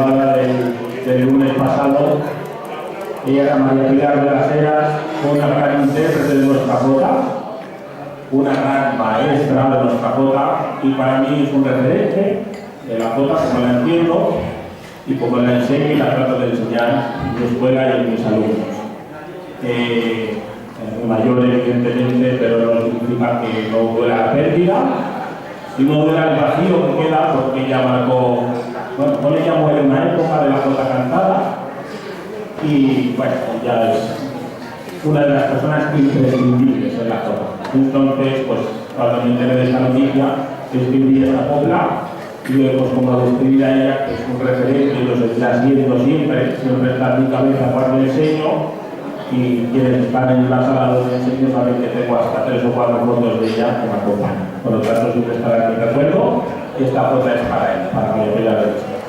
delegada del lunes pasado. Ella era María Pilar de las Heras, una gran intérprete de nuestra jota, una gran maestra de nuestra jota, y para mí es un referente de la jota como la entiendo y como la enseño y la trato de enseñar en mi escuela y en mis alumnos. Mayor evidentemente, pero no significa que no duela la pérdida y no duela el vacío que queda, porque ella marcó, bueno, con ella muere una época de la jota cantada y bueno, ya es una de las personas imprescindibles en la jota. Entonces, pues cuando me enteré de esta noticia, escribí esta copla y luego, pues como describir a ella, que es un referente y lo seguirá siendo siempre está en mi cabeza cuando enseño. Y quienes están en la sala donde enseño saben que tengo hasta 3 o 4 fotos de ella que me acompañan. Por lo tanto, siempre estará en mi recuerdo y esta foto es para él, para María Pilar de las Heras.